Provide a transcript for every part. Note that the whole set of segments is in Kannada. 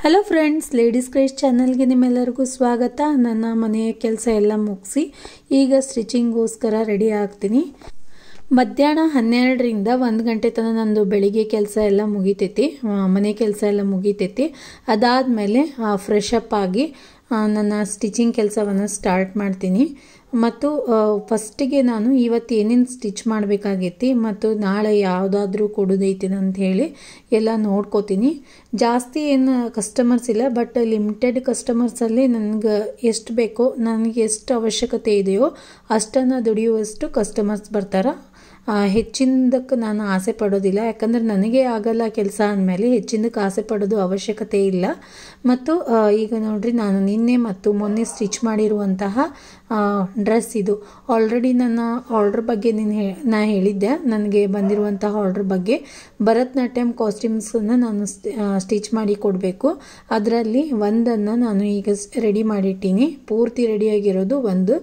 ಹಲೋ ಫ್ರೆಂಡ್ಸ್, ಲೇಡೀಸ್ ಕ್ರೇಜ್ ಚಾನಲ್ಗೆ ನಿಮ್ಮೆಲ್ಲರಿಗೂ ಸ್ವಾಗತ. ನನ್ನ ಮನೆಯ ಕೆಲಸ ಎಲ್ಲ ಮುಗಿಸಿ ಈಗ ಸ್ಟಿಚಿಂಗ್ಗೋಸ್ಕರ ರೆಡಿ ಆಗ್ತೀನಿ. ಮಧ್ಯಾಹ್ನ 12ರಿಂದ 1 ಗಂಟೆ ತನಕ ನಂದು ಬೆಳಿಗ್ಗೆ ಕೆಲಸ ಎಲ್ಲ ಮುಗಿತೈತಿ, ಮನೆ ಕೆಲಸ ಎಲ್ಲ ಮುಗಿತೈತಿ. ಅದಾದಮೇಲೆ ಫ್ರೆಶ್ ಅಪ್ ಆಗಿ ನನ್ನ ಸ್ಟಿಚಿಂಗ್ ಕೆಲಸವನ್ನು ಸ್ಟಾರ್ಟ್ ಮಾಡ್ತೀನಿ. ಮತ್ತು ಫಸ್ಟಿಗೆ ನಾನು ಇವತ್ತು ಏನೇನು ಸ್ಟಿಚ್ ಮಾಡಬೇಕಾಗೈತಿ ಮತ್ತು ನಾಳೆ ಯಾವುದಾದ್ರೂ ಕೊಡೋದೈತಿ ಅಂತ ಹೇಳಿ ಎಲ್ಲ ನೋಡ್ಕೋತೀನಿ. ಜಾಸ್ತಿ ಏನು ಕಸ್ಟಮರ್ಸ್ ಇಲ್ಲ, ಬಟ್ ಲಿಮಿಟೆಡ್ ಕಸ್ಟಮರ್ಸಲ್ಲಿ ನನಗೆ ಎಷ್ಟು ಬೇಕೋ, ನನಗೆ ಎಷ್ಟು ಅವಶ್ಯಕತೆ ಇದೆಯೋ ಅಷ್ಟನ್ನು ದುಡಿಯುವಷ್ಟು ಕಸ್ಟಮರ್ಸ್ ಬರ್ತಾರೆ. ಹೆಚ್ಚಿನದಕ್ಕೆ ನಾನು ಆಸೆ ಪಡೋದಿಲ್ಲ, ಯಾಕಂದರೆ ನನಗೆ ಆಗಲ್ಲ ಕೆಲಸ ಅಂದಮೇಲೆ ಹೆಚ್ಚಿನದಕ್ಕೆ ಆಸೆ ಪಡೋದು ಅವಶ್ಯಕತೆ ಇಲ್ಲ. ಮತ್ತು ಈಗ ನೋಡ್ರಿ, ನಾನು ನಿನ್ನೆ ಮತ್ತು ಮೊನ್ನೆ ಸ್ಟಿಚ್ ಮಾಡಿರುವಂತಹ ಡ್ರೆಸ್ ಇದು. ಆಲ್ರೆಡಿ ನನ್ನ ಆರ್ಡ್ರ್ ಬಗ್ಗೆ ನಾ ಹೇಳಿದ್ದೆ, ನನಗೆ ಬಂದಿರುವಂತಹ ಆರ್ಡ್ರ್ ಬಗ್ಗೆ. ಭರತನಾಟ್ಯಂ ಕಾಸ್ಟ್ಯೂಮ್ಸನ್ನು ನಾನು ಸ್ಟಿಚ್ ಮಾಡಿ ಕೊಡಬೇಕು. ಅದರಲ್ಲಿ ಒಂದನ್ನು ನಾನು ಈಗ ರೆಡಿ ಮಾಡಿಟ್ಟೀನಿ. ಪೂರ್ತಿ ರೆಡಿಯಾಗಿರೋದು ಒಂದು.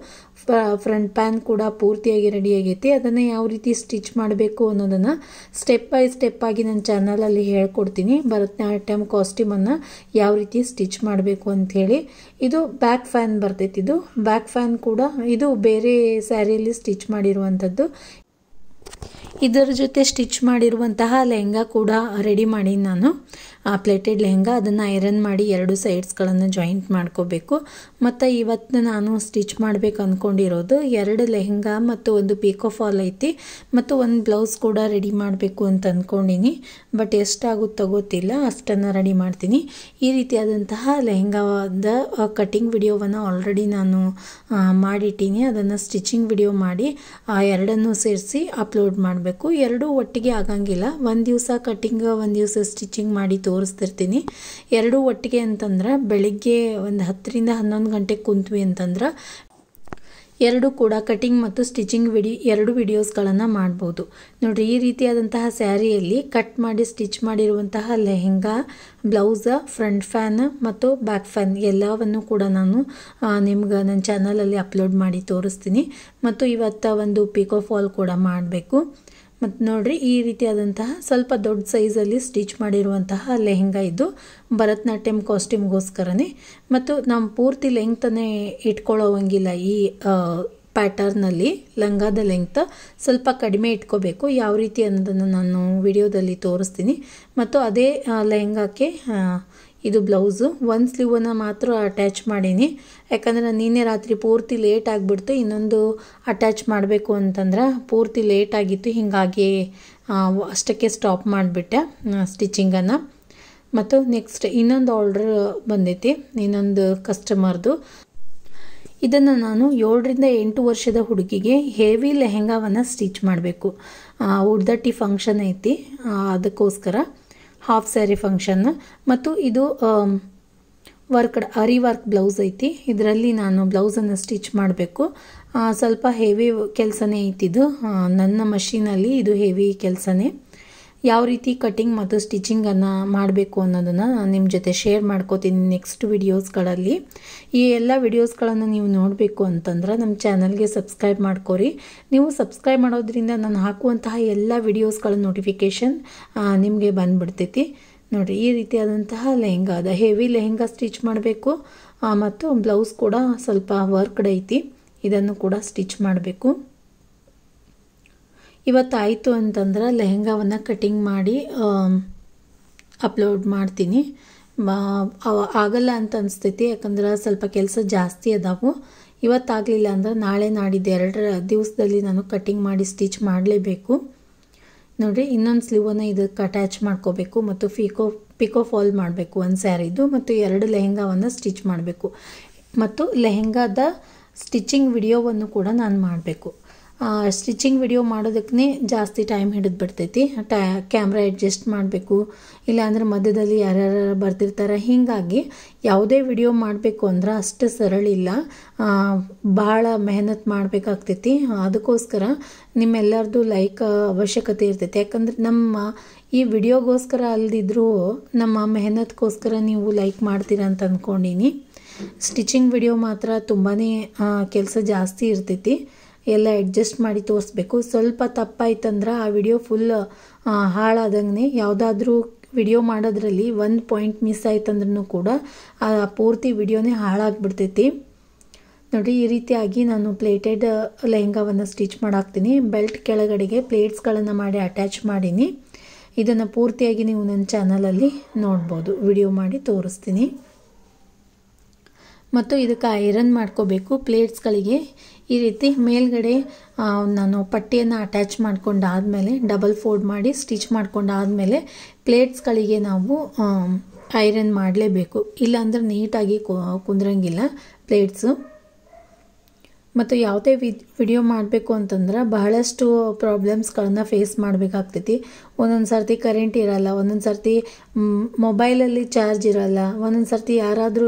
ಫ್ರಂಟ್ ಪ್ಯಾನ್ ಕೂಡ ಪೂರ್ತಿಯಾಗಿ ರೆಡಿ ಆಗೈತಿ. ಅದನ್ನು ಯಾವ ರೀತಿ ಸ್ಟಿಚ್ ಮಾಡಬೇಕು ಅನ್ನೋದನ್ನು ಸ್ಟೆಪ್ ಬೈ ಸ್ಟೆಪ್ ಆಗಿ ನನ್ನ ಚಾನಲಲ್ಲಿ ಹೇಳ್ಕೊಡ್ತೀನಿ. ಭರತನಾಟ್ಯಂ ಕಾಸ್ಟ್ಯೂಮನ್ನು ಯಾವ ರೀತಿ ಸ್ಟಿಚ್ ಮಾಡಬೇಕು ಅಂಥೇಳಿ. ಇದು ಬ್ಯಾಕ್ ಫ್ಯಾನ್ ಬರ್ತೈತಿ. ಇದು ಬ್ಯಾಕ್ ಫ್ಯಾನ್ ಕೂಡ ಇದು ಬೇರೆ ಸ್ಯಾರಿಯಲ್ಲಿ ಸ್ಟಿಚ್ ಮಾಡಿರುವಂಥದ್ದು. ಇದರ ಜೊತೆ ಸ್ಟಿಚ್ ಮಾಡಿರುವಂತಹ ಲೆಹಂಗಾ ಕೂಡ ರೆಡಿ ಮಾಡಿ ನಾನು, ಪ್ಲೇಟೆಡ್ ಲೆಹಂಗಾ. ಅದನ್ನು ಐರನ್ ಮಾಡಿ 2 ಸೈಡ್ಸ್ಗಳನ್ನು ಜಾಯಿಂಟ್ ಮಾಡ್ಕೋಬೇಕು. ಮತ್ತು ಇವತ್ತು ನಾನು ಸ್ಟಿಚ್ ಮಾಡಬೇಕು ಅಂದ್ಕೊಂಡಿರೋದು 2 ಲೆಹಂಗಾ ಮತ್ತು 1 ಪಿಕೋ ಫಾಲ್ ಐತಿ, ಮತ್ತು 1 ಬ್ಲೌಸ್ ಕೂಡ ರೆಡಿ ಮಾಡಬೇಕು ಅಂತ ಅಂದ್ಕೊಂಡಿನಿ. ಬಟ್ ಎಷ್ಟಾಗುತ್ತೋ ಗೊತ್ತಿಲ್ಲ, ಅಷ್ಟನ್ನು ರೆಡಿ ಮಾಡ್ತೀನಿ. ಈ ರೀತಿಯಾದಂತಹ ಲೆಹಂಗಾದ ಕಟ್ಟಿಂಗ್ ವಿಡಿಯೋವನ್ನು ಆಲ್ರೆಡಿ ನಾನು ಮಾಡಿಟ್ಟೀನಿ. ಅದನ್ನು ಸ್ಟಿಚಿಂಗ್ ವಿಡಿಯೋ ಮಾಡಿ ಆ 2 ಸೇರಿಸಿ ಅಪ್ಲೋಡ್ ಮಾಡಬೇಕು. 2 ಒಟ್ಟಿಗೆ ಆಗಂಗಿಲ್ಲ. ಒಂದು ದಿವಸ ಕಟ್ಟಿಂಗ್, ಒಂದು ದಿವಸ ಸ್ಟಿಚಿಂಗ್ ಮಾಡಿ ತೋರಿಸ್ತಿರ್ತೀನಿ. 2 ಒಟ್ಟಿಗೆ ಅಂತಂದ್ರೆ ಬೆಳಿಗ್ಗೆ ಒಂದು 10ರಿಂದ 11 ಗಂಟೆಗೆ ಕುಂತ್ವಿ ಅಂತಂದ್ರೆ 2 ಕೂಡ ಕಟಿಂಗ್ ಮತ್ತು ಸ್ಟಿಚಿಂಗ್ 2 ವಿಡಿಯೋಸ್ಗಳನ್ನು ಮಾಡ್ಬೋದು. ನೋಡಿರಿ, ಈ ರೀತಿಯಾದಂತಹ ಸ್ಯಾರಿಯಲ್ಲಿ ಕಟ್ ಮಾಡಿ ಸ್ಟಿಚ್ ಮಾಡಿರುವಂತಹ ಲೆಹಂಗಾ, ಬ್ಲೌಸ್, ಫ್ರಂಟ್ ಫ್ಯಾನ್ ಮತ್ತು ಬ್ಯಾಕ್ ಫ್ಯಾನ್ ಎಲ್ಲವನ್ನು ಕೂಡ ನಾನು ನಿಮ್ಗೆ ನನ್ನ ಚಾನಲಲ್ಲಿ ಅಪ್ಲೋಡ್ ಮಾಡಿ ತೋರಿಸ್ತೀನಿ. ಮತ್ತು ಇವತ್ತು ಒಂದು ಪಿಕೋ ಫಾಲ್ ಕೂಡ ಮಾಡಬೇಕು. ಮತ್ತು ನೋಡಿರಿ, ಈ ರೀತಿಯಾದಂತಹ ಸ್ವಲ್ಪ ದೊಡ್ಡ ಸೈಜಲ್ಲಿ ಸ್ಟಿಚ್ ಮಾಡಿರುವಂತಹ ಲೆಹಂಗಾ ಇದು ಭರತನಾಟ್ಯಂ ಕಾಸ್ಟ್ಯೂಮ್ಗೋಸ್ಕರನೇ. ಮತ್ತು ನಾವು ಪೂರ್ತಿ ಲೆಂಗ್ತನೇ ಇಟ್ಕೊಳ್ಳೋವಂಗಿಲ್ಲ. ಈ ಪ್ಯಾಟರ್ನಲ್ಲಿ ಲಂಗಾದ ಲೆಂಗ್ತ್ ಸ್ವಲ್ಪ ಕಡಿಮೆ ಇಟ್ಕೋಬೇಕು. ಯಾವ ರೀತಿ ಅನ್ನೋದನ್ನು ನಾನು ವಿಡಿಯೋದಲ್ಲಿ ತೋರಿಸ್ತೀನಿ. ಮತ್ತು ಅದೇ ಲೆಹಂಗಾಕ್ಕೆ ಇದು ಬ್ಲೌಸು. 1 ಸ್ಲೀವನ್ನು ಮಾತ್ರ ಅಟ್ಯಾಚ್ ಮಾಡೀನಿ, ಯಾಕಂದರೆ ನಿನ್ನೆ ರಾತ್ರಿ ಪೂರ್ತಿ ಲೇಟ್ ಆಗಿಬಿಡ್ತು. ಇನ್ನೊಂದು ಅಟ್ಯಾಚ್ ಮಾಡಬೇಕು ಅಂತಂದ್ರೆ ಪೂರ್ತಿ ಲೇಟ್ ಆಗಿತ್ತು, ಹೀಗಾಗಿ ಅಷ್ಟಕ್ಕೆ ಸ್ಟಾಪ್ ಮಾಡಿಬಿಟ್ಟೆ ಸ್ಟಿಚಿಂಗನ್ನು. ಮತ್ತು ನೆಕ್ಸ್ಟ್ ಇನ್ನೊಂದು ಆರ್ಡ್ರ್ ಬಂದೈತಿ, ಇನ್ನೊಂದು ಕಸ್ಟಮರ್ದು. ಇದನ್ನು ನಾನು 7ರಿಂದ 8 ವರ್ಷದ ಹುಡುಗಿಗೆ ಹೆವಿ ಲೆಹಂಗಾವನ್ನು ಸ್ಟಿಚ್ ಮಾಡಬೇಕು. ಉಡ್ದಟ್ಟಿ ಫಂಕ್ಷನ್ ಐತಿ, ಅದಕ್ಕೋಸ್ಕರ ಹಾಫ್ ಸ್ಯಾರಿ ಫಂಕ್ಷನ್. ಮತ್ತು ಇದು ಅರಿ ವರ್ಕ್ ಬ್ಲೌಸ್ ಐತಿ. ಇದರಲ್ಲಿ ನಾನು ಬ್ಲೌಸನ್ನು ಸ್ಟಿಚ್ ಮಾಡಬೇಕು. ಸ್ವಲ್ಪ ಹೆವಿ ಕೆಲಸನೇ ಐತಿದು. ನನ್ನ ಮಷೀನಲ್ಲಿ ಇದು ಹೆವಿ ಕೆಲಸನೇ. ಯಾವ ರೀತಿ ಕಟಿಂಗ್ ಮತ್ತು ಸ್ಟಿಚಿಂಗನ್ನು ಮಾಡಬೇಕು ಅನ್ನೋದನ್ನು ನಾನು ನಿಮ್ಮ ಜೊತೆ ಶೇರ್ ಮಾಡ್ಕೋತೀನಿ ನೆಕ್ಸ್ಟ್ ವಿಡಿಯೋಸ್ಗಳಲ್ಲಿ. ಈ ಎಲ್ಲ ವಿಡಿಯೋಸ್ಗಳನ್ನು ನೀವು ನೋಡಬೇಕು ಅಂತಂದ್ರೆ ನಮ್ಮ ಚಾನಲ್ಗೆ ಸಬ್ಸ್ಕ್ರೈಬ್ ಮಾಡ್ಕೋರಿ. ನೀವು ಸಬ್ಸ್ಕ್ರೈಬ್ ಮಾಡೋದ್ರಿಂದ ನಾನು ಹಾಕುವಂತಹ ಎಲ್ಲ ವಿಡಿಯೋಸ್ಗಳ ನೋಟಿಫಿಕೇಷನ್ ನಿಮಗೆ ಬಂದುಬಿಡ್ತೈತಿ. ನೋಡಿರಿ, ಈ ರೀತಿಯಾದಂತಹ ಲೆಹಂಗಾ, ಅದು ಹೆವಿ ಲೆಹಂಗಾ ಸ್ಟಿಚ್ ಮಾಡಬೇಕು. ಮತ್ತು ಬ್ಲೌಸ್ ಕೂಡ ಸ್ವಲ್ಪ ವರ್ಕ್ಡ್ ಐತಿ, ಇದನ್ನು ಕೂಡ ಸ್ಟಿಚ್ ಮಾಡಬೇಕು. ಇವತ್ತಾಯಿತು ಅಂತಂದ್ರೆ ಲೆಹಂಗಾವನ್ನು ಕಟಿಂಗ್ ಮಾಡಿ ಅಪ್ಲೋಡ್ ಮಾಡ್ತೀನಿ. ಆಗಲ್ಲ ಅಂತ ಅನಿಸ್ತೈತಿ, ಯಾಕಂದ್ರೆ ಸ್ವಲ್ಪ ಕೆಲಸ ಜಾಸ್ತಿ ಅದಾವು. ಇವತ್ತಾಗಲಿಲ್ಲ ಅಂದ್ರೆ ನಾಳೆ ನಾಡಿದ್ದು 2 ದಿವಸದಲ್ಲಿ ನಾನು ಕಟಿಂಗ್ ಮಾಡಿ ಸ್ಟಿಚ್ ಮಾಡಲೇಬೇಕು. ನೋಡಿರಿ, ಇನ್ನೊಂದು ಸ್ಲೀವನ್ನು ಇದಕ್ಕೆ ಅಟ್ಯಾಚ್ ಮಾಡ್ಕೋಬೇಕು ಮತ್ತು ಪಿಕೋ ಫಾಲ್ ಮಾಡಬೇಕು 1 ಸ್ಯಾರಿದು. ಮತ್ತು 2 ಲೆಹಂಗಾವನ್ನು ಸ್ಟಿಚ್ ಮಾಡಬೇಕು. ಮತ್ತು ಲೆಹಂಗಾದ ಸ್ಟಿಚಿಂಗ್ ವಿಡಿಯೋವನ್ನು ಕೂಡ ನಾನು ಮಾಡಬೇಕು. ಸ್ಟಿಚಿಂಗ್ ವಿಡಿಯೋ ಮಾಡೋದಕ್ಕೆ ಜಾಸ್ತಿ ಟೈಮ್ ಹಿಡಿದು ಬಿಡ್ತೈತಿ. ಕ್ಯಾಮ್ರಾ ಅಡ್ಜಸ್ಟ್ ಮಾಡಬೇಕು, ಇಲ್ಲಾಂದ್ರೆ ಮಧ್ಯದಲ್ಲಿ ಯಾರ್ಯಾರು ಬರ್ತಿರ್ತಾರೆ. ಹೀಗಾಗಿ ಯಾವುದೇ ವಿಡಿಯೋ ಮಾಡಬೇಕು ಅಂದ್ರೆ ಅಷ್ಟು ಸರಳ ಇಲ್ಲ, ಭಾಳ ಮೆಹನತ್ ಮಾಡಬೇಕಾಗ್ತೈತಿ. ಅದಕ್ಕೋಸ್ಕರ ನಿಮ್ಮೆಲ್ಲರದು ಲೈಕ್ ಅವಶ್ಯಕತೆ ಇರ್ತೈತಿ. ಯಾಕಂದ್ರೆ ನಮ್ಮ ಈ ವಿಡಿಯೋಗೋಸ್ಕರ ಅಲ್ದಿದ್ರೂ ನಮ್ಮ ಮೆಹನತ್ಗೋಸ್ಕರ ನೀವು ಲೈಕ್ ಮಾಡ್ತೀರಾ ಅಂತ ಅಂದ್ಕೊಂಡೀನಿ. ಸ್ಟಿಚಿಂಗ್ ವಿಡಿಯೋ ಮಾತ್ರ ತುಂಬಾ ಕೆಲಸ ಜಾಸ್ತಿ ಇರ್ತೈತಿ. ಎಲ್ಲ ಅಡ್ಜಸ್ಟ್ ಮಾಡಿ ತೋರಿಸ್ಬೇಕು. ಸ್ವಲ್ಪ ತಪ್ಪಾಯ್ತಂದ್ರೆ ಆ ವಿಡಿಯೋ ಫುಲ್ ಹಾಳಾದಂಗೆ. ಯಾವುದಾದ್ರೂ ವಿಡಿಯೋ ಮಾಡೋದ್ರಲ್ಲಿ ಒಂದು ಪಾಯಿಂಟ್ ಮಿಸ್ ಆಯ್ತಂದ್ರೂ ಕೂಡ ಆ ಪೂರ್ತಿ ವಿಡಿಯೋನೇ ಹಾಳಾಗ್ಬಿಡ್ತೈತಿ ನೋಡಿ. ಈ ರೀತಿಯಾಗಿ ನಾನು ಪ್ಲೇಟೆಡ್ ಲೆಹಂಗಾವನ್ನು ಸ್ಟಿಚ್ ಮಾಡಾಕ್ತೀನಿ. ಬೆಲ್ಟ್ ಕೆಳಗಡೆಗೆ ಪ್ಲೇಟ್ಸ್ಗಳನ್ನು ಮಾಡಿ ಅಟ್ಯಾಚ್ ಮಾಡೀನಿ. ಇದನ್ನು ಪೂರ್ತಿಯಾಗಿ ನೀವು ನನ್ನ ಚಾನಲಲ್ಲಿ ನೋಡ್ಬೋದು, ವಿಡಿಯೋ ಮಾಡಿ ತೋರಿಸ್ತೀನಿ. ಮತ್ತು ಇದಕ್ಕೆ ಐರನ್ ಮಾಡ್ಕೋಬೇಕು. ಪ್ಲೇಟ್ಸ್ಗಳಿಗೆ ಈ ರೀತಿ ಮೇಲ್ಗಡೆ ನಾನು ಪಟ್ಟಿಯನ್ನು ಅಟ್ಯಾಚ್ ಮಾಡ್ಕೊಂಡಾದಮೇಲೆ ಡಬಲ್ ಫೋಲ್ಡ್ ಮಾಡಿ ಸ್ಟಿಚ್ ಮಾಡ್ಕೊಂಡಾದಮೇಲೆ ಪ್ಲೇಟ್ಸ್ಗಳಿಗೆ ನಾವು ಐರನ್ ಮಾಡಲೇಬೇಕು, ಇಲ್ಲಾಂದ್ರೆ ನೀಟಾಗಿ ಕುಂದ್ರಂಗಿಲ್ಲ ಪ್ಲೇಟ್ಸು. ಮತ್ತು ಯಾವುದೇ ವಿಡಿಯೋ ಮಾಡಬೇಕು ಅಂತಂದ್ರೆ ಬಹಳಷ್ಟು ಪ್ರಾಬ್ಲಮ್ಸ್ಗಳನ್ನು ಫೇಸ್ ಮಾಡಬೇಕಾಗ್ತೈತಿ. ಒಂದೊಂದು ಸರ್ತಿ ಕರೆಂಟ್ ಇರಲ್ಲ, ಒಂದೊಂದು ಸರ್ತಿ ಮೊಬೈಲಲ್ಲಿ ಚಾರ್ಜ್ ಇರಲ್ಲ, ಒಂದೊಂದು ಸರ್ತಿ ಯಾರಾದರೂ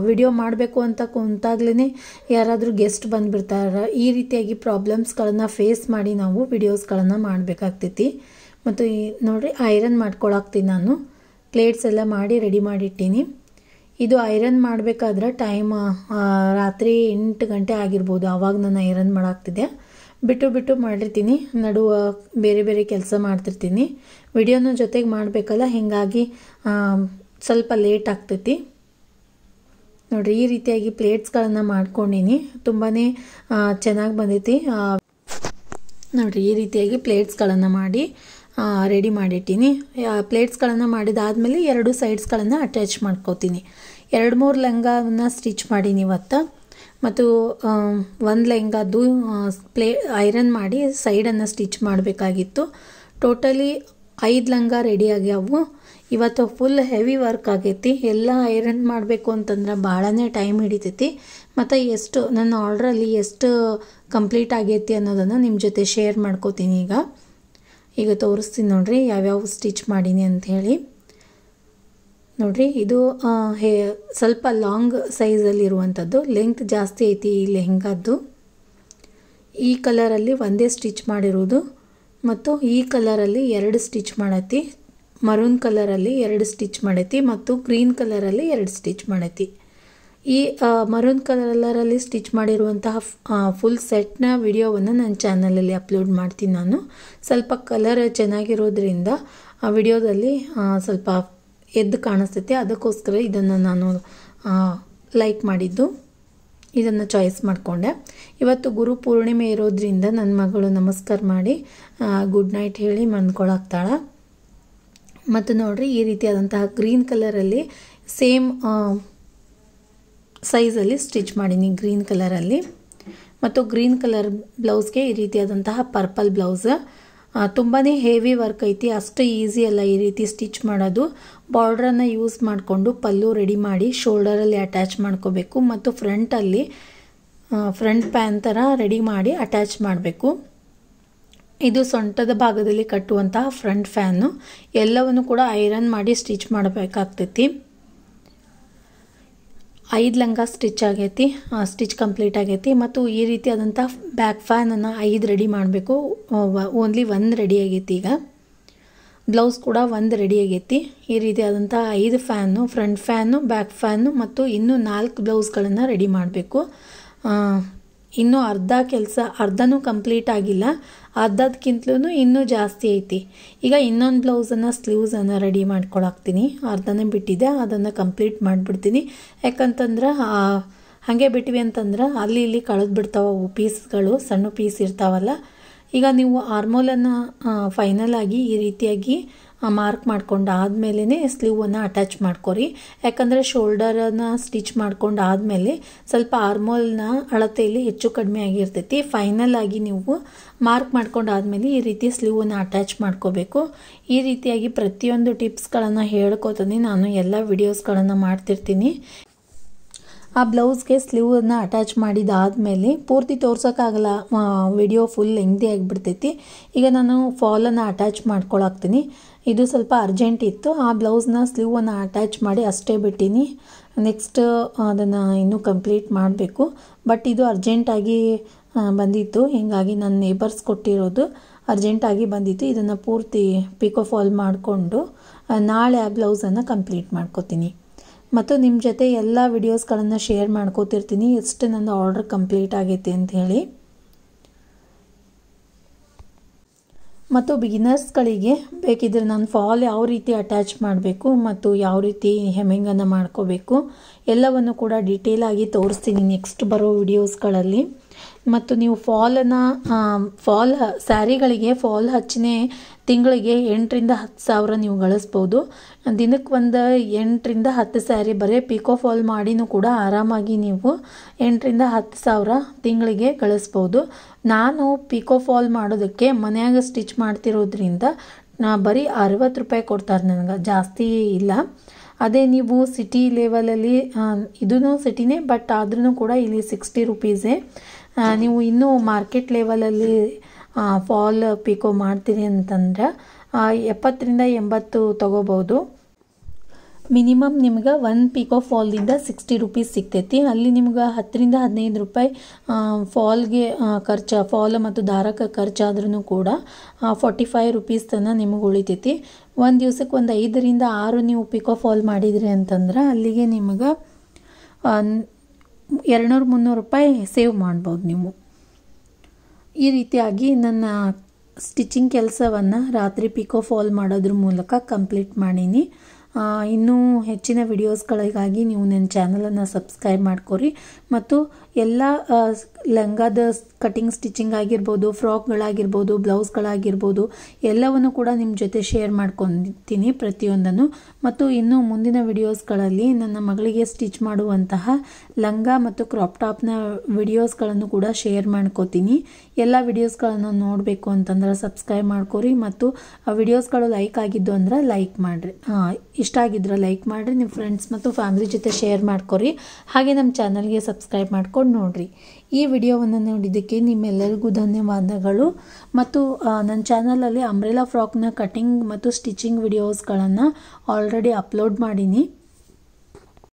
ವಿಡಿಯೋ ಮಾಡಬೇಕು ಅಂತ ಕುಂತಾಗ್ಲೇ ಯಾರಾದರೂ ಗೆಸ್ಟ್ ಬಂದುಬಿಡ್ತಾರೆ. ಈ ರೀತಿಯಾಗಿ ಪ್ರಾಬ್ಲಮ್ಸ್ಗಳನ್ನು ಫೇಸ್ ಮಾಡಿ ನಾವು ವಿಡಿಯೋಸ್ಗಳನ್ನು ಮಾಡಬೇಕಾಗ್ತೈತಿ. ಮತ್ತು ನೋಡಿರಿ ಐರನ್ ಮಾಡ್ಕೊಳಾಕ್ತೀನಿ ನಾನು. ಪ್ಲೇಟ್ಸ್ ಎಲ್ಲ ಮಾಡಿ ರೆಡಿ ಮಾಡಿಟ್ಟೀನಿ. ಇದು ಐರನ್ ಮಾಡಬೇಕಾದ್ರೆ ಟೈಮ್ ರಾತ್ರಿ 8 ಗಂಟೆ ಆಗಿರ್ಬೋದು, ಆವಾಗ ನಾನು ಐರನ್ ಮಾಡಾಕ್ತಿದ್ದೆ. ಬಿಟ್ಟು ಮಾಡಿರ್ತೀನಿ, ನಡುವ ಬೇರೆ ಬೇರೆ ಕೆಲಸ ಮಾಡ್ತಿರ್ತೀನಿ. ವಿಡಿಯೋನ ಜೊತೆಗೆ ಮಾಡಬೇಕಲ್ಲ, ಹೀಗಾಗಿ ಸ್ವಲ್ಪ ಲೇಟ್ ಆಗ್ತೈತಿ ನೋಡಿರಿ. ಈ ರೀತಿಯಾಗಿ ಪ್ಲೇಟ್ಸ್ಗಳನ್ನು ಮಾಡ್ಕೊಂಡೀನಿ, ತುಂಬಾ ಚೆನ್ನಾಗಿ ಬಂದೈತಿ ನೋಡಿರಿ. ಈ ರೀತಿಯಾಗಿ ಪ್ಲೇಟ್ಸ್ಗಳನ್ನು ಮಾಡಿ ರೆಡಿ ಮಾಡಿಟ್ಟೀನಿ. ಪ್ಲೇಟ್ಸ್ಗಳನ್ನು ಮಾಡಿದಾದಮೇಲೆ 2 ಸೈಡ್ಸ್ಗಳನ್ನು ಅಟ್ಯಾಚ್ ಮಾಡ್ಕೋತೀನಿ. 2-3 ಲೆಹಂಗಾವನ್ನು ಸ್ಟಿಚ್ ಮಾಡೀನಿ ಇವತ್ತು. ಮತ್ತು ಒಂದು ಲೆಹಂಗಾದ್ದು ಐರನ್ ಮಾಡಿ ಸೈಡನ್ನು ಸ್ಟಿಚ್ ಮಾಡಬೇಕಾಗಿತ್ತು. ಟೋಟಲಿ 5 ಲೆಹಂಗಾ ರೆಡಿ ಆಗ್ಯಾವು. ಇವತ್ತು ಫುಲ್ ಹೆವಿ ವರ್ಕ್ ಆಗೈತಿ. ಎಲ್ಲ ಐರನ್ ಮಾಡಬೇಕು ಅಂತಂದ್ರೆ ಭಾಳನೇ ಟೈಮ್ ಹಿಡಿತೈತಿ. ಮತ್ತು ಎಷ್ಟು ನನ್ನ ಆರ್ಡ್ರಲ್ಲಿ ಎಷ್ಟು ಕಂಪ್ಲೀಟ್ ಆಗೈತಿ ಅನ್ನೋದನ್ನು ನಿಮ್ಮ ಜೊತೆ ಶೇರ್ ಮಾಡ್ಕೋತೀನಿ. ಈಗ ತೋರಿಸ್ತೀನಿ ನೋಡಿರಿ ಯಾವ್ಯಾವ ಸ್ಟಿಚ್ ಮಾಡೀನಿ ಅಂಥೇಳಿ. ನೋಡಿರಿ, ಇದು ಸ್ವಲ್ಪ ಲಾಂಗ್ ಸೈಜಲ್ಲಿರುವಂಥದ್ದು, ಲೆಂತ್ ಜಾಸ್ತಿ ಐತಿ ಈ ಲೆಹಂಗಾದ್ದು. ಈ ಕಲರಲ್ಲಿ ಒಂದೇ ಸ್ಟಿಚ್ ಮಾಡಿರೋದು ಮತ್ತು ಈ ಕಲರಲ್ಲಿ 2 ಸ್ಟಿಚ್ ಮಾಡೈತಿ. ಮರೂನ್ ಕಲರಲ್ಲಿ 2 ಸ್ಟಿಚ್ ಮಾಡೈತಿ ಮತ್ತು ಗ್ರೀನ್ ಕಲರಲ್ಲಿ 2 ಸ್ಟಿಚ್ ಮಾಡೈತಿ. ಈ ಮರೂನ್ ಕಲರಲ್ಲಿ ಸ್ಟಿಚ್ ಮಾಡಿರುವಂತಹ ಫುಲ್ ಸೆಟ್ನ ವಿಡಿಯೋವನ್ನು ನನ್ನ ಚಾನಲಲ್ಲಿ ಅಪ್ಲೋಡ್ ಮಾಡ್ತೀನಿ ನಾನು. ಸ್ವಲ್ಪ ಕಲರ್ ಚೆನ್ನಾಗಿರೋದ್ರಿಂದ ಆ ವಿಡಿಯೋದಲ್ಲಿ ಸ್ವಲ್ಪ ಎದ್ದು ಕಾಣಿಸ್ತೈತೆ, ಅದಕ್ಕೋಸ್ಕರ ಇದನ್ನು ನಾನು ಲೈಕ್ ಮಾಡಿದ್ದು, ಇದನ್ನು ಚಾಯ್ಸ್ ಮಾಡಿಕೊಂಡೆ. ಇವತ್ತು ಗುರು ಪೂರ್ಣಿಮೆ ಇರೋದ್ರಿಂದ ನನ್ನ ಮಗಳು ನಮಸ್ಕಾರ ಮಾಡಿ ಗುಡ್ ನೈಟ್ ಹೇಳಿ ಮನ್ಕೊಳಾಕ್ತಾಳೆ. ಮತ್ತು ನೋಡಿರಿ, ಈ ರೀತಿಯಾದಂತಹ ಗ್ರೀನ್ ಕಲರಲ್ಲಿ ಸೇಮ್ ಸೈಜಲ್ಲಿ ಸ್ಟಿಚ್ ಮಾಡೀನಿ, ಗ್ರೀನ್ ಕಲರಲ್ಲಿ. ಮತ್ತು ಗ್ರೀನ್ ಕಲರ್ ಬ್ಲೌಸ್ಗೆ ಈ ರೀತಿಯಾದಂತಹ ಪರ್ಪಲ್ ಬ್ಲೌಸ್. ತುಂಬಾ ಹೆವಿ ವರ್ಕ್ ಐತಿ, ಅಷ್ಟು ಈಸಿ ಅಲ್ಲ ಈ ರೀತಿ ಸ್ಟಿಚ್ ಮಾಡೋದು. ಬಾರ್ಡ್ರನ್ನು ಯೂಸ್ ಮಾಡಿಕೊಂಡು ಪಲ್ಲು ರೆಡಿ ಮಾಡಿ ಶೋಲ್ಡರಲ್ಲಿ ಅಟ್ಯಾಚ್ ಮಾಡ್ಕೋಬೇಕು ಮತ್ತು ಫ್ರಂಟಲ್ಲಿ ಫ್ರಂಟ್ ಪ್ಯಾನ್ ಥರ ರೆಡಿ ಮಾಡಿ ಅಟ್ಯಾಚ್ ಮಾಡಬೇಕು. ಇದು ಸೊಂಟದ ಭಾಗದಲ್ಲಿ ಕಟ್ಟುವಂತಹ ಫ್ರಂಟ್ ಫ್ಯಾನು. ಎಲ್ಲವನ್ನು ಕೂಡ ಐರನ್ ಮಾಡಿ ಸ್ಟಿಚ್ ಮಾಡಬೇಕಾಗ್ತೈತಿ. 5 ಲೆಹಂಗಾ ಸ್ಟಿಚ್ ಆಗೈತಿ, ಸ್ಟಿಚ್ ಕಂಪ್ಲೀಟ್ ಆಗೈತಿ. ಮತ್ತು ಈ ರೀತಿಯಾದಂಥ ಬ್ಯಾಕ್ ಫ್ಯಾನನ್ನು 5 ರೆಡಿ ಮಾಡಬೇಕು. ಓನ್ಲಿ 1 ರೆಡಿ ಆಗೈತಿ. ಈಗ ಬ್ಲೌಸ್ ಕೂಡ 1 ರೆಡಿ ಆಗೈತಿ. ಈ ರೀತಿಯಾದಂಥ 5 fan, front fan, back fan ಮತ್ತು ಇನ್ನೂ 4 ಬ್ಲೌಸ್ಗಳನ್ನು ರೆಡಿ ಮಾಡಬೇಕು. ಇನ್ನೂ ಅರ್ಧನೂ ಕಂಪ್ಲೀಟ್ ಆಗಿಲ್ಲ, ಅರ್ಧದಕ್ಕಿಂತಲೂ ಇನ್ನೂ ಜಾಸ್ತಿ ಐತಿ. ಈಗ ಇನ್ನೊಂದು ಬ್ಲೌಸನ್ನು ಸ್ಲೀವ್ಸನ್ನು ರೆಡಿ ಮಾಡ್ಕೊಳಾಕ್ತೀನಿ. ಅರ್ಧನೇ ಬಿಟ್ಟಿದೆ, ಅದನ್ನು ಕಂಪ್ಲೀಟ್ ಮಾಡಿಬಿಡ್ತೀನಿ. ಯಾಕಂತಂದ್ರೆ ಹಾಗೆ ಬಿಟ್ಟಿವಿ ಅಂತಂದ್ರೆ ಅಲ್ಲಿ ಇಲ್ಲಿ ಕಳೆದು ಬಿಡ್ತಾವೆ ಪೀಸ್ಗಳು, ಸಣ್ಣ ಪೀಸ್ ಇರ್ತಾವಲ್ಲ. ಈಗ ನೀವು ಆರ್ಮೋಲನ್ನು ಫೈನಲ್ ಆಗಿ ಈ ರೀತಿಯಾಗಿ ಮಾರ್ಕ್ ಮಾಡ್ಕೊಂಡು ಆದಮೇಲೆ ಸ್ಲೀವನ್ನು ಅಟ್ಯಾಚ್ ಮಾಡ್ಕೊರಿ. ಯಾಕಂದರೆ ಶೋಲ್ಡರನ್ನು ಸ್ಟಿಚ್ ಮಾಡ್ಕೊಂಡು ಆದಮೇಲೆ ಸ್ವಲ್ಪ ಆರ್ಮೋಲ್ನ ಅಳತೆಯಲ್ಲಿ ಹೆಚ್ಚು ಕಡಿಮೆ ಆಗಿರ್ತೈತಿ. ಫೈನಲ್ ಆಗಿ ನೀವು ಮಾರ್ಕ್ ಮಾಡ್ಕೊಂಡು ಆದಮೇಲೆ ಈ ರೀತಿ ಸ್ಲೀವನ್ನು ಅಟ್ಯಾಚ್ ಮಾಡ್ಕೋಬೇಕು. ಈ ರೀತಿಯಾಗಿ ಪ್ರತಿಯೊಂದು ಟಿಪ್ಸ್ಗಳನ್ನು ಹೇಳ್ಕೊತೀನಿ ನಾನು, ಎಲ್ಲ ವಿಡಿಯೋಸ್ಗಳನ್ನು ಮಾಡ್ತಿರ್ತೀನಿ. ಆ ಬ್ಲೌಸ್ಗೆ ಸ್ಲೀವನ್ನು ಅಟ್ಯಾಚ್ ಮಾಡಿದಾದಮೇಲೆ ಪೂರ್ತಿ ತೋರ್ಸೋಕ್ಕಾಗಲ್ಲ, ವಿಡಿಯೋ ಫುಲ್ ಲೆಂಗ್ದಿ ಆಗಿಬಿಡ್ತೈತಿ. ಈಗ ನಾನು ಫಾಲನ್ನು ಅಟ್ಯಾಚ್ ಮಾಡ್ಕೊಳಾಕ್ತೀನಿ. ಇದು ಸ್ವಲ್ಪ ಅರ್ಜೆಂಟ್ ಇತ್ತು, ಆ ಬ್ಲೌಸ್ನ ಸ್ಲೀವನ್ನು ಅಟ್ಯಾಚ್ ಮಾಡಿ ಅಷ್ಟೇ ಬಿಟ್ಟಿನಿ. ನೆಕ್ಸ್ಟ್ ಅದನ್ನು ಇನ್ನೂ ಕಂಪ್ಲೀಟ್ ಮಾಡಬೇಕು. ಬಟ್ ಇದು ಅರ್ಜೆಂಟಾಗಿ ಬಂದಿತ್ತು, ಹೀಗಾಗಿ ನನ್ನ ನೇಬರ್ಸ್ ಕೊಟ್ಟಿರೋದು ಅರ್ಜೆಂಟಾಗಿ ಬಂದಿತ್ತು. ಇದನ್ನು ಪೂರ್ತಿ ಪಿಕೋ ಫಾಲ್ ಮಾಡಿಕೊಂಡು ನಾಳೆ ಆ ಬ್ಲೌಸನ್ನು ಕಂಪ್ಲೀಟ್ ಮಾಡ್ಕೋತೀನಿ. ಮತ್ತು ನಿಮ್ಮ ಜೊತೆ ಎಲ್ಲ ವಿಡಿಯೋಸ್ಗಳನ್ನು ಶೇರ್ ಮಾಡ್ಕೋತಿರ್ತೀನಿ, ಎಷ್ಟು ನನ್ನ ಆರ್ಡರ್ ಕಂಪ್ಲೀಟ್ ಆಗೈತೆ ಅಂತ ಹೇಳಿ. ಮತ್ತು ಬಿಗಿನರ್ಸ್ಗಳಿಗೆ ಬೇಕಿದ್ರೆ ನಾನು ಫಾಲ್ ಯಾವ ರೀತಿ ಅಟ್ಯಾಚ್ ಮಾಡಬೇಕು ಮತ್ತು ಯಾವ ರೀತಿ ಹೆಮ್ಮಿಂಗನ್ನು ಮಾಡ್ಕೋಬೇಕು ಎಲ್ಲವನ್ನು ಕೂಡ ಡೀಟೇಲ್ ಆಗಿ ತೋರಿಸ್ತೀನಿ ನೆಕ್ಸ್ಟ್ ಬರೋ ವಿಡಿಯೋಸ್ಗಳಲ್ಲಿ. ಮತ್ತು ನೀವು ಫಾಲ್ ಸ್ಯಾರಿಗಳಿಗೆ ಫಾಲ್ ಹಚ್ಚನೆ ತಿಂಗಳಿಗೆ 8,000 to 10,000 ನೀವು ಗಳಿಸ್ಬೋದು. ದಿನಕ್ಕೆ ಒಂದು 8 to 10 ಸ್ಯಾರಿ ಬರೀ ಪಿಕೋ ಫಾಲ್ ಮಾಡಿನೂ ಕೂಡ ಆರಾಮಾಗಿ ನೀವು 8,000 to 10,000 ತಿಂಗಳಿಗೆ ಗಳಿಸ್ಬೋದು. ನಾನು ಪಿಕೋ ಫಾಲ್ ಮಾಡೋದಕ್ಕೆ ಮನೆಯಾಗ ಸ್ಟಿಚ್ ಮಾಡ್ತಿರೋದ್ರಿಂದ ಬರೀ 60 ರೂಪಾಯಿ ಕೊಡ್ತಾರೆ ನನಗೆ, ಜಾಸ್ತಿ ಇಲ್ಲ. ಅದೇ ನೀವು ಸಿಟಿ ಲೆವೆಲಲ್ಲಿ ಇದೂ ಸಿಟಿನೇ ಬಟ್ ಆದ್ರೂ ಕೂಡ ಇಲ್ಲಿ 60 ರೂಪೀಸೇ. ನೀವು ಇನ್ನೂ ಮಾರ್ಕೆಟ್ ಲೆವೆಲಲ್ಲಿ ಫಾಲ್ ಪಿಕೋ ಮಾಡ್ತೀರಿ ಅಂತಂದ್ರೆ 70 to 80 ತಗೋಬೋದು. ಮಿನಿಮಮ್ ನಿಮ್ಗೆ 1 ಪಿಕೋ ಫಾಲ್ದಿಂದ 60 ರೂಪೀಸ್ ಸಿಗ್ತೈತಿ. ಅಲ್ಲಿ ನಿಮ್ಗೆ 10 to 15 ರೂಪಾಯಿ ಫಾಲ್ಗೆ ಖರ್ಚು, ಫಾಲ್ ಮತ್ತು ದಾರಕ್ಕೆ ಖರ್ಚಾದ್ರೂ ಕೂಡ 45 ರೂಪೀಸ್ ತನಕ ನಿಮಗೆ ಉಳಿತೈತಿ. ಒಂದು ದಿವ್ಸಕ್ಕೆ ಒಂದು 5 to 6 ನೀವು ಪಿಕೋ ಫಾಲ್ ಮಾಡಿದ್ರಿ ಅಂತಂದ್ರೆ ಅಲ್ಲಿಗೆ ನಿಮಗೆ 200-300 ರೂಪಾಯಿ ಸೇವ್ ಮಾಡ್ಬೋದು ನೀವು. ಈ ರೀತಿಯಾಗಿ ನನ್ನ ಸ್ಟಿಚಿಂಗ್ ಕೆಲಸವನ್ನು ರಾತ್ರಿ ಪಿಕೋ ಫಾಲ್ ಮಾಡೋದ್ರ ಮೂಲಕ ಕಂಪ್ಲೀಟ್ ಮಾಡೀನಿ. ಇನ್ನೂ ಹೆಚ್ಚಿನ ವಿಡಿಯೋಸ್ಗಳಿಗಾಗಿ ನೀವು ನನ್ನ ಚಾನಲನ್ನು ಸಬ್ಸ್ಕ್ರೈಬ್ ಮಾಡ್ಕೊರಿ. ಮತ್ತು ಎಲ್ಲ ಲಂಗಾದ ಕಟಿಂಗ್ ಸ್ಟಿಚಿಂಗ್ ಆಗಿರ್ಬೋದು, ಫ್ರಾಕ್ಗಳಾಗಿರ್ಬೋದು, ಬ್ಲೌಸ್ಗಳಾಗಿರ್ಬೋದು ಎಲ್ಲವನ್ನು ಕೂಡ ನಿಮ್ಮ ಜೊತೆ ಶೇರ್ ಮಾಡ್ಕೊತೀನಿ ಪ್ರತಿಯೊಂದನ್ನು. ಮತ್ತು ಇನ್ನು ಮುಂದಿನ ವಿಡಿಯೋಸ್ಗಳಲ್ಲಿ ನನ್ನ ಮಗಳಿಗೆ ಸ್ಟಿಚ್ ಮಾಡುವಂತಹ ಲಂಗ ಮತ್ತು ಕ್ರಾಪ್ ಟಾಪ್ನ ವಿಡಿಯೋಸ್ಗಳನ್ನು ಕೂಡ ಶೇರ್ ಮಾಡ್ಕೋತೀನಿ. ಎಲ್ಲ ವಿಡಿಯೋಸ್ಗಳನ್ನು ನೋಡಬೇಕು ಅಂತಂದ್ರೆ ಸಬ್ಸ್ಕ್ರೈಬ್ ಮಾಡ್ಕೊರಿ. ಮತ್ತು ಆ ವಿಡಿಯೋಸ್ಗಳು ಲೈಕ್ ಆಗಿದ್ದು ಅಂದ್ರೆ ಲೈಕ್ ಮಾಡಿರಿ, ಇಷ್ಟ ಆಗಿದ್ರೆ ಲೈಕ್ ಮಾಡಿರಿ, ನಿಮ್ಮ ಫ್ರೆಂಡ್ಸ್ ಮತ್ತು ಫ್ಯಾಮಿಲಿ ಜೊತೆ ಶೇರ್ ಮಾಡ್ಕೊರಿ. ಹಾಗೆ ನಮ್ಮ ಚಾನಲ್ಗೆ ಸಬ್ಸ್ಕ್ರೈಬ್ ಮಾಡ್ಕೊಂಡು ನೋಡ್ರಿ. ಈ ವಿಡಿಯೋವನ್ನು ನೋಡಿದ್ದಕ್ಕೆ ನಿಮ್ಮೆಲ್ಲರಿಗೂ ಧನ್ಯವಾದಗಳು. ಮತ್ತು ನನ್ನ ಚಾನಲಲ್ಲಿ ಅಂಬ್ರೆಲಾ ಫ್ರಾಕ್ನ ಕಟಿಂಗ್ ಮತ್ತು ಸ್ಟಿಚಿಂಗ್ ವಿಡಿಯೋಸ್ಗಳನ್ನು ಆಲ್ರೆಡಿ ಅಪ್ಲೋಡ್ ಮಾಡೀನಿ.